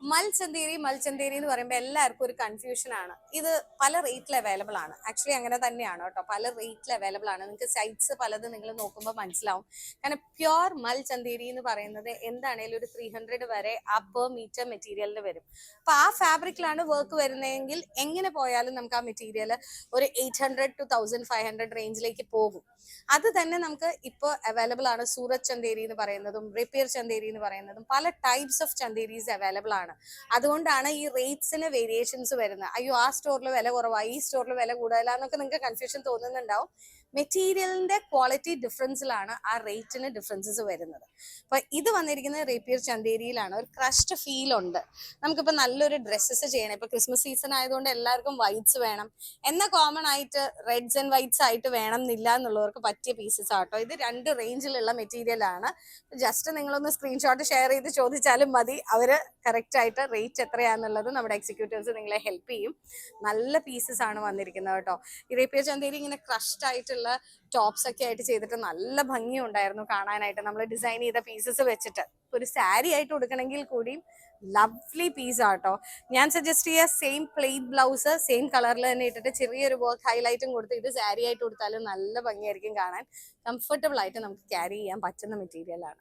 മൽച്ചന്തേരി എന്ന് പറയുമ്പോൾ എല്ലാവർക്കും ഒരു കൺഫ്യൂഷൻ ആണ്. ഇത് പല റേറ്റിൽ അവൈലബിൾ ആണ്. ആക്ച്വലി അങ്ങനെ തന്നെയാണ് കേട്ടോ, പല റേറ്റിൽ അവൈലബിൾ ആണ്. നിങ്ങൾക്ക് സൈറ്റ്സ് പലത് നിങ്ങൾ നോക്കുമ്പോൾ മനസ്സിലാവും. കാരണം പ്യുവർ മൽച്ചന്തേരി എന്ന് പറയുന്നത് എന്താണേലും ഒരു 300 വരെ ആ പെർ മീറ്റർ മെറ്റീരിയലിന് വരും. അപ്പൊ ആ ഫാബ്രിക്കിലാണ് വർക്ക് വരുന്നതെങ്കിൽ എങ്ങനെ പോയാലും നമുക്ക് ആ മെറ്റീരിയൽ ഒരു 800 to 1500 റേഞ്ചിലേക്ക് പോകും. അത് തന്നെ നമുക്ക് ഇപ്പോൾ അവൈലബിൾ ആണ്. സൂറത്ത് ചന്തേരി എന്ന് പറയുന്നതും റേപ്പിയർ ചന്തേരി എന്ന് പറയുന്നതും പല ടൈപ്സ് ഓഫ് ചന്തേരീസ് അവൈലബിൾ ആണ്. അതുകൊണ്ടാണ് ഈ റേറ്റ്സിന് വേരിയേഷൻസ് വരുന്നത്. അയ്യോ ആ സ്റ്റോറിൽ വില കുറവാണ്, ഈ സ്റ്റോറിൽ വില കൂടുതലാന്നൊക്കെ നിങ്ങൾക്ക് കൺഫ്യൂഷൻ തോന്നുന്നുണ്ടാവും. മെറ്റീരിയലിന്റെ ക്വാളിറ്റി ഡിഫറൻസിലാണ് ആ റേറ്റിന് ഡിഫറൻസസ് വരുന്നത്. അപ്പൊ ഇത് വന്നിരിക്കുന്നത് റേപ്പിയർ ചന്തേരിയിലാണ്. ഒരു ക്രഷ്ഡ് ഫീൽ ഉണ്ട്. നമുക്കിപ്പോൾ നല്ലൊരു ഡ്രസ്സസ് ചെയ്യണം. ഇപ്പൊ ക്രിസ്മസ് സീസൺ ആയതുകൊണ്ട് എല്ലാവർക്കും വൈറ്റ്സ് വേണം, എന്നാൽ കോമൺ ആയിട്ട് റെഡ്സ് ആൻഡ് വൈറ്റ്സ് ആയിട്ട് വേണം എന്നില്ല എന്നുള്ളവർക്ക് പറ്റിയ പീസസ് ആട്ടോ. ഇത് 2 റേഞ്ചിലുള്ള മെറ്റീരിയൽ ആണ്. ജസ്റ്റ് നിങ്ങളൊന്ന് സ്ക്രീൻഷോട്ട് ഷെയർ ചെയ്ത് ചോദിച്ചാലും മതി, അവര് കറക്റ്റ് ആയിട്ട് റേറ്റ് എത്രയാന്നുള്ളത് നമ്മുടെ എക്സിക്യൂട്ടീവ്സ് നിങ്ങളെ ഹെൽപ്പ് ചെയ്യും. നല്ല പീസസ് ആണ് വന്നിരിക്കുന്നത് കേട്ടോ. ഈ റേപ്പിയർ ചന്തേരി ഇങ്ങനെ ക്രഷ്ഡ് ആയിട്ടുള്ള ടോപ്സ് ഒക്കെ ആയിട്ട് ചെയ്തിട്ട് നല്ല ഭംഗിയുണ്ടായിരുന്നു കാണാനായിട്ട്, നമ്മൾ ഡിസൈൻ ചെയ്ത പീസസ് വെച്ചിട്ട്. ഒരു സാരി ആയിട്ട് കൊടുക്കണമെങ്കിൽ കൂടിയും ലവ്ലി പീസ് ആട്ടോ. ഞാൻ സജസ്റ്റ് ചെയ്യുക സെയിം പ്ലെയിൻ ബ്ലൗസ് സെയിം കളറിൽ തന്നെ ഇട്ടിട്ട് ചെറിയൊരു വർക്ക് ഹൈലൈറ്റും കൊടുത്ത് ഇത് സാരി ആയിട്ട് കൊടുത്താലും നല്ല ഭംഗിയായിരിക്കും കാണാൻ. കംഫർട്ടബിൾ ആയിട്ട് നമുക്ക് ക്യാരി ചെയ്യാൻ പറ്റുന്ന മെറ്റീരിയൽ ആണ്.